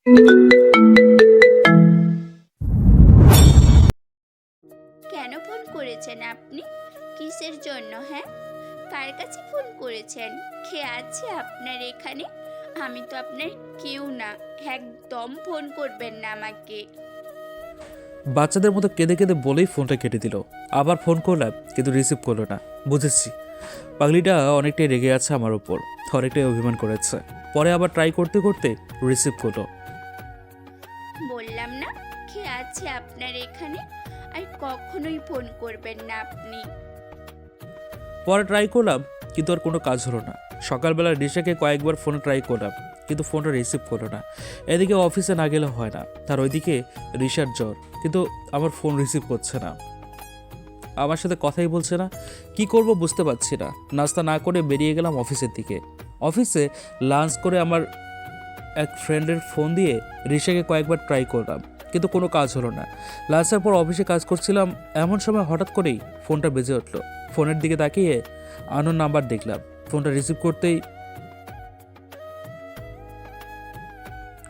কেন ফোন করেছেন আপনি? কিসের জন্য? হ্যাঁ, কার কাছে ফোন করেছেন? কে আছে আপনার এখানে? আমি তো আপনার কেউ না। একদম ফোন করবেন না আমাকে। বাচ্চাদের মতো কেঁদে কেঁদে বলেই ফোনটা কেটে দিল। আবার ফোন করলাম কিন্তু রিসিভ করলো না। বুঝেছি পাগলিটা অনেকটাই রেগে আছে আমার উপর, অনেকটাই অভিমান করেছে। পরে আবার ট্রাই করতে করতে রিসিভ করলো। বললাম না, কে আছে আপনার এখানে? আর কখনোই ফোন করবেন না আপনি। পরে ট্রাই করলাম কিন্তু আর কোনো কাজ হলো না। সকালবেলা রিশাকে কয়েকবার ফোনে ট্রাই করলাম কিন্তু ফোনটা রিসিভ করলো না। এদিকে অফিসে না গেলে হয় না, তার ওইদিকে রিশার জ্বর, কিন্তু আমার ফোন রিসিভ করছে না, আমার সাথে কথাই বলছে না। কি করব বুঝতে পারছি না। নাস্তা না করে বেরিয়ে গেলাম অফিসের দিকে। অফিসে লাঞ্চ করে আমার এক ফ্রেন্ডের ফোন দিয়ে রিশাকে কয়েকবার ট্রাই করলাম কিন্তু কোনো কাজ হলো না। লাঞ্চের পর অফিসে কাজ করছিলাম, এমন সময় হঠাৎ করেই ফোনটা বেজে উঠলো। ফোনের দিকে তাকিয়ে আননোন নাম্বার দেখলাম। ফোনটা রিসিভ করতেই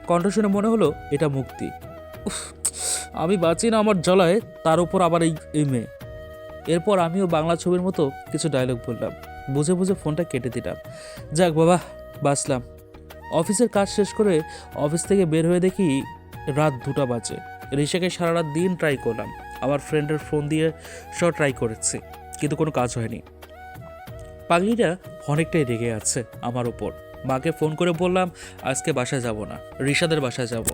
কণ্ঠ শুনে মনে হলো এটা মুক্তি। উফ, আমি বাঁচি না আমার জ্বলায়, তার উপর আবার এই মেয়ে। এরপর আমিও বাংলা ছবির মতো কিছু ডায়লগ বললাম, বুঝে বুঝে ফোনটা কেটে দিলাম। যাক বাবা, বাঁচলাম। অফিসের কাজ শেষ করে অফিস থেকে বের হয়ে দেখি রাত 2টা বাজে। রিশাকে সারা রাত দিন ট্রাই করলাম, আমার ফ্রেন্ডের ফোন দিয়ে সব ট্রাই করেছি কিন্তু কোনো কাজ হয়নি। পাগলিটা অনেকটাই রেগে আছে আমার ওপর। মাকে ফোন করে বললাম আজকে বাসায় যাব না, রিশাদের বাসায় যাব।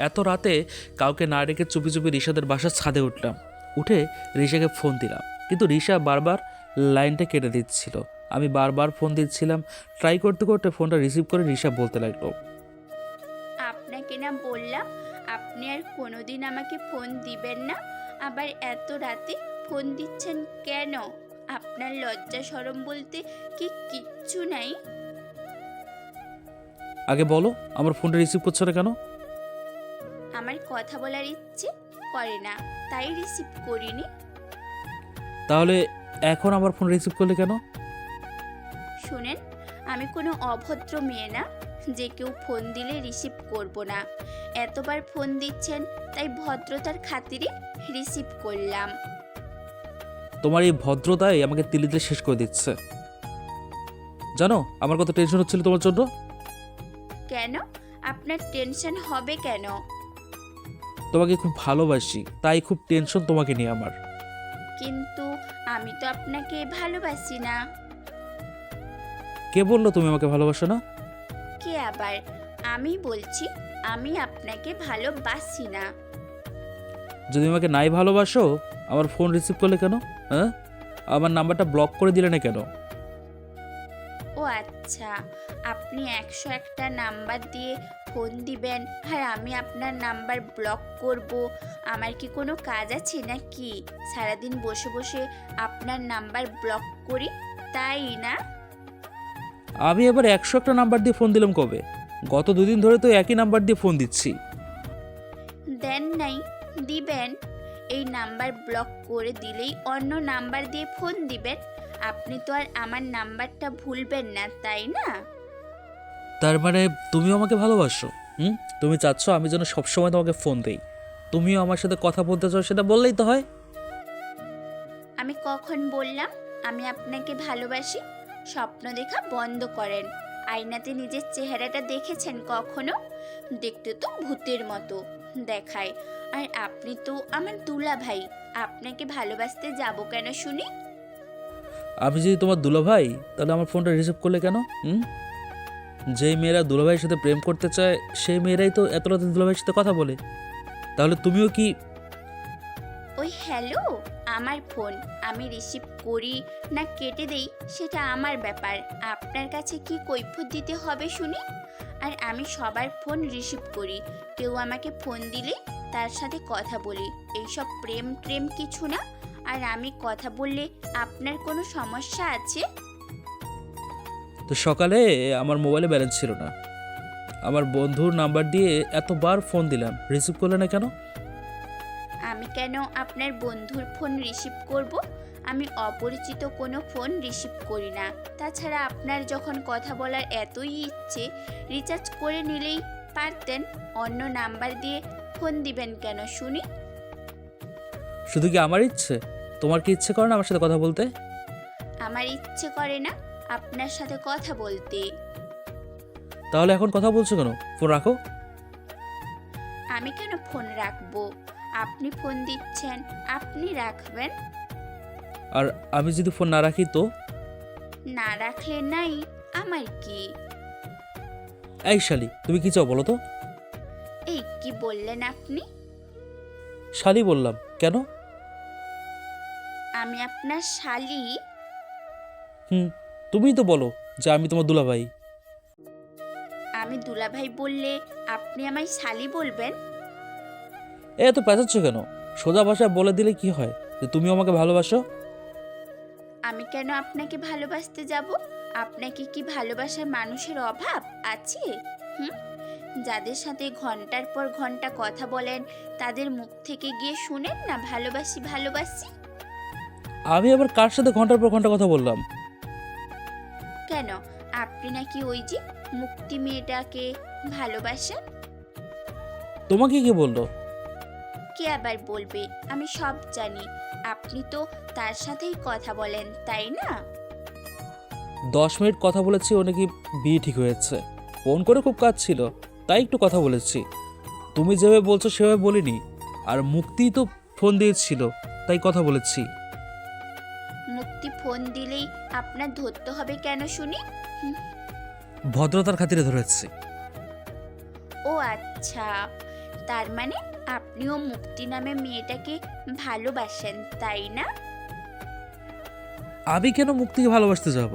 এত রাতে কাউকে না ডেকে চুপি চুপি রিশাদের বাসার ছাদে উঠলাম। উঠে রিশাকে ফোন দিলাম কিন্তু রিশা বারবার লাইনটা কেটে দিচ্ছিল। আমি বারবার ফোন দিচ্ছিলাম, ট্রাই করতে করতে ফোনটা রিসিভ করে রিশা বলতে লাগলো, আপনাকে না বললাম আপনি আর কোনোদিন আমাকে ফোন দিবেন না, আবার এত রাতে ফোন দিচ্ছেন কেন? আপনার লজ্জা শরম বলতে কি কিচ্ছু নাই? আগে বলো আমার ফোনটা রিসিভ করছো না কেন? আমার কথা বলার ইচ্ছে করে না, তাই রিসিভ করিনি। তাহলে এখন আমার ফোন রিসিভ করলে কেন? শুনেন, আমি কোনো অভদ্র মেয়ে না যে কেউ ফোন দিলে রিসিভ করব না। এতবার ফোন দিচ্ছেন তাই ভদ্রতার খাতিরে রিসিভ করলাম। তোমার এই ভদ্রতাই আমাকে তিলিতে শেষ করে দিচ্ছে। জানো আমার কত টেনশন হচ্ছিল তোমার জন্য। কেন? আপনার টেনশন হবে কেন? তোমাকে খুব ভালোবাসি, তাই খুব টেনশন তোমাকে নিয়ে আমার। কিন্তু আমি তো আপনাকে ভালোবাসি না। কে বললো তুমি আমাকে ভালোবাসো না? কে আবার? আমি বলছি আমি আপনাকে ভালোবাসি না। যদি আমাকে নাই ভালোবাসো আমার ফোন রিসিভ করলে কেন? হ্যাঁ, আমার নাম্বারটা ব্লক করে দিলে না কেন? ও আচ্ছা, আপনি 101টা নাম্বার দিয়ে ফোন দিবেন আর আমি আপনার নাম্বার ব্লক করব? আমার কি কোনো কাজ আছে নাকি সারাদিন বসে বসে আপনার নাম্বার ব্লক করি, তাই না? আমি এবার 101টা নাম্বার দিয়ে ফোন দিলাম কবে? গত 2 দিন ধরে তো একই নাম্বার দিয়ে ফোন দিচ্ছি। দেন নাই, দিবেন। এই নাম্বার ব্লক করে দিলেই অন্য নাম্বার দিয়ে ফোন দিবেন। আপনি তো আর আমার নাম্বারটা ভুলবেন না, তাই না? তার মানে তুমিও আমাকে ভালোবাসো? তুমি চাচ্ছ আমি যেন সবসময় তোমাকে ফোন দেই, তুমিও আমার সাথে কথা বলতে চাও, সেটা বললেই তো হয়। আমি কখন বললাম আমি আপনাকে ভালোবাসি? স্বপ্ন দেখা বন্ধ করেন। আয়নাতে নিজের চেহারাটা দেখেছেন কখনো? দেখতে তো ভূতের মতো দেখায়। আর আপনি তো আমার দুলা ভাই, আপনাকে ভালোবাসতে যাব কেন শুনি? আমি যদি তোমার দুলাভাই তাহলে আমার ফোনটা রিসিভ করলে কেন? যেই মেয়েরা দুলাভাইয়ের সাথে প্রেম করতে চায় সেই মেয়েরাই তো এত রাতে দুলাভাইয়ের সাথে কথা বলে। তাহলে তুমিও কি? ওই হ্যালো, আমার ফোন আমি রিসিভ করি না কেটে দেই সেটা আমার ব্যাপার। আপনার কাছে কি কৈফিয়ত দিতে হবে শুনি? আর আমি সবার ফোন রিসিভ করি, কেউ আমাকে ফোন দিলে তার সাথে কথা বলি। এইসব প্রেম ট্রেম কিছু না। আর আমি কথা বললে আপনার কোনো সমস্যা আছে? তো সকালে আমার মোবাইলে ব্যালেন্স ছিল না, আমার বন্ধুর নাম্বার দিয়ে এতবার ফোন দিলাম, রিসিভ করলে না কেন? আমি কেন আপনার বন্ধুর ফোন রিসিভ করব? আমি অপরিচিত কোনো ফোন রিসিভ করি না। তাছাড়া আপনার যখন কথা বলার এতই ইচ্ছে, রিচার্জ করে নিলেই পারতেন অন্য নাম্বার দিয়ে ফোন দিবেন কেন শুনি? শুধু কি আমার ইচ্ছে? তোমার কি ইচ্ছে করে না আমার সাথে কথা বলতে? আমার ইচ্ছে করে না আপনার সাথে কথা বলতে। তাহলে এখন কথা বলছো কেন? ফোন রাখো। আমি কেন ফোন রাখবো? আপনি ফোন দিচ্ছেন, আপনি রাখবেন। আর আমি যদি ফোন না রাখি তো? না রাখলে নাই, আমার কি? এই শালি, তুমি কি চাও বলো তো? এই কি বললেন আপনি? শালি বললাম কেন? আমি আপনার শালি? তুমিই তো বলো যে আমি তোমার দুলাভাই। আমি দুলাভাই বললে আপনি আমায় শালি বলবেন? এত পেঁচাচ্ছ কেন? সোজা ভাষায় বলে দিলে কি হয় যে তুমি আমাকে ভালোবাসো? আমি কেন আপনাকে ভালোবাসতে যাব? আপনাকে কি ভালোবাসার মানুষের অভাব আছে? হুম, যাদের সাথে ঘন্টার পর ঘন্টা কথা বলেন তাদের মুখ থেকে গিয়ে শুনেন না ভালোবাসি ভালোবাসি? আমি আবার কার সাথে ঘন্টার পর ঘন্টা কথা বললাম? কেন, আপনি নাকি ওই যে মুক্তি মেয়েটাকে ভালোবাসেন? তোমাকে কি বললো? কে আবার বলবে? আমি সব জানি। আপনি তো তার সাথেই কথা বলেন, তাই না? 10 মিনিট কথা বলেছি, ও নাকি বিয়ে ঠিক হয়েছে। ফোন করে খুব কাজ ছিল, তাই একটু কথা বলেছি। তুমি যেভাবে বলছো সেভাবে বলিনি। আর মুক্তি তো ফোন দিয়েছিল, তাই কথা বলেছি। মুক্তি ফোন দিলেই আপনার ধরতে হবে কেন শুনি? ভদ্রতার খাতিরে ধরেছি। ও আচ্ছা, তার মানে আপনিও মুক্তি নামে মেয়েটাকে ভালোবাসেন, তাই না? আমি কেন মুক্তিকে ভালোবাসতে যাব?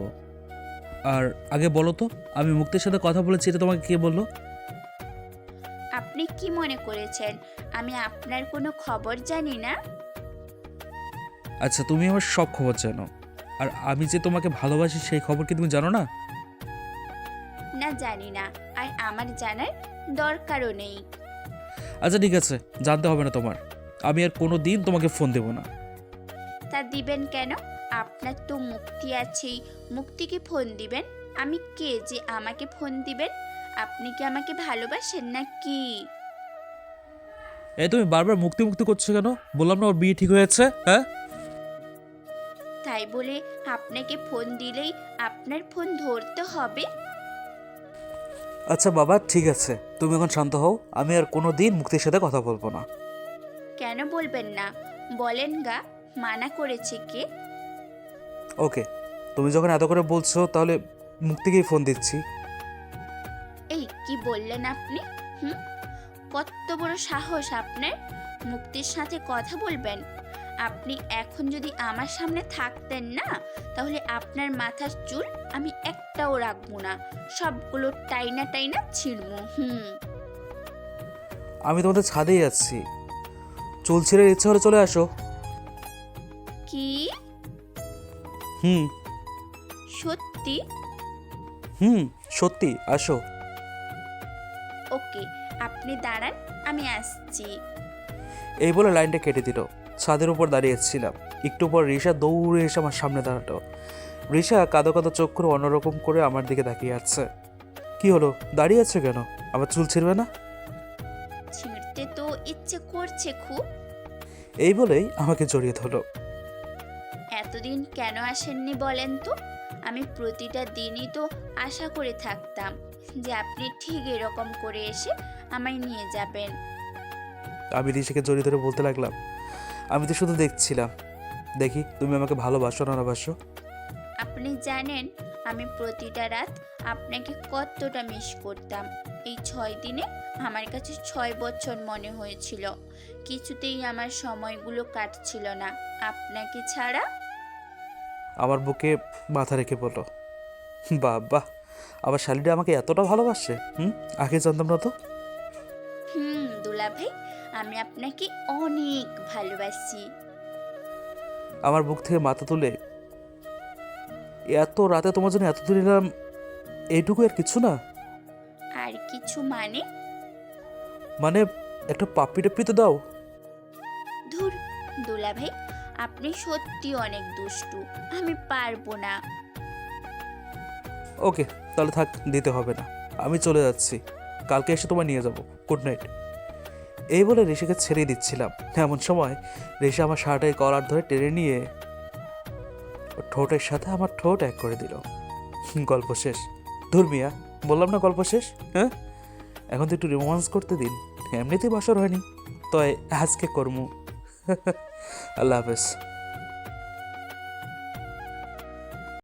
আর আগে বলো তো, আমি মুক্তির সাথে কথা বলেছি এটা তোমাকে কে বললো? আপনি কি মনে করেছেন আমি আপনার কোনো খবর জানি না? আচ্ছা, তুমি আমার সব খবর জানো। আর আমি যে তোমাকে ভালোবাসি সেই খবর কি তুমি জানো না? না, জানি না, আর আমার জানার দরকারও নেই। আচ্ছা ঠিক আছে, জানতে হবে না তোমার। আমি আর কোনো দিন তোমাকে ফোন দেব না। তা দিবেন কেন? আপনার তো মুক্তি আছেই, মুক্তিকে ফোন দিবেন? আমি কে যে আমাকে ফোন দিবেন? আপনি কি আমাকে ভালোবাসেন না কি? এই তুমি বারবার মুক্তি মুক্তি করছো কেন? বললাম না ওর বিয়ে ঠিক হয়েছে। হ্যাঁ, তাই বলে আপনাকে ফোন দিলেই আপনার ফোন ধরতে হবে? আচ্ছা বাবা ঠিক আছে, তুমি এখন শান্ত হও। আমি আর কোনো দিন মুক্তির সাথে কথা বলবো না। কেন বলবেন না? বলেন গা, মানা করেছে কে? ওকে, তুমি যখন এত করে বলছো তাহলে মুক্তিকেই ফোন দিচ্ছি। এই কি বললেন আপনি? হুম, কত বড় সাহস আপনার? মুক্তির সাথে কথা বলবেন? আপনি এখন যদি আমার সামনে থাকতেন না, তাহলে আপনার মাথার চুল আমি একটাও রাখবো না, সবগুলো টাইনা টাইনা ছিঁড়বো। আমি তোমাদের ছাদেই আছি, চুল ছিঁড়ে ইচ্ছে হলে চলে আসো। কি? হুম সত্যি? হুম সত্যি, আসো। ওকে, আপনি দাঁড়ান, আমি আসছি। এই বলে লাইনটা কেটে দিল। ছাদের উপর দাঁড়িয়েছিলাম। একটু পর রিশা দৌড়ে এসে আমার সামনে দাঁড়ালো। রিশা কাঁদো কাঁদো চোখ করে অন্যরকম করে আমার দিকে তাকিয়ে আছে। কি হলো, দাঁড়িয়ে আছে কেন? আবার চুল ছিঁড়বে না? ছিঁড়তে তো ইচ্ছে করছে খুব। এই বলেই আমাকে জড়িয়ে ধরলো। এতদিন কেন আসেননি বলেন তো? আমি প্রতিটা দিনই তো আশা করে থাকতাম যে আপনি ঠিক এরকম করে এসে আমায় নিয়ে যাবেন। আমি রিশাকে জড়িয়ে ধরে বলতে লাগলাম, আমি তো শুধু দেখছিলাম, দেখি তুমি আমাকে ভালোবাসো না বাসো। আপনি জানেন আমি প্রতিটা রাত আপনাকে কতটা মিস করতাম। এই 6 দিনে আমার কাছে 6 বছর মনে হয়েছিল। কিছুতেই আমার সময়গুলো কাটছিল না আপনাকে ছাড়া। আমার বুকে মাথা রেখে বলল, বাবা, আবার শালিটা আমাকে এতটা ভালোবাসে। আগে জানতাম না তো। দুলাভাই, আমি আপনাকে অনেক ভালোবাসি। আমার বুক থেকে মাথা তুলে, এত রাতে তোমার জন্য এত দূর এলাম, এইটুকু আর কিছু না? আর কিছু মানে? মানে একটা পাপ্পি টাপ্পি তো দাও। ধুর দুলাভাই, আপনি সত্যি অনেক দুষ্টু, আমি পারবো না। ওকে, তাহলে থাক, দিতে হবে না, আমি চলে যাচ্ছি। কালকে এসে তোমায় নিয়ে যাব। Good night. এই বলে ঋষিকে ছেড়ে দিচ্ছিলাম, এমন সময় ঋষি আমার শার্টের কলার ধরে টেনে নিয়ে ওর ঠোঁটের সাথে আমার ঠোঁট এক করে দিল। গল্প শেষ। ধুর মিয়া, বললাম না গল্প শেষ। হ্যাঁ, এখন তো একটু রোমান্স করতে দিন, এমনিতেই বাসর হয়নি, তাই আজকে কর্ম। আল্লাহ হাফেজ।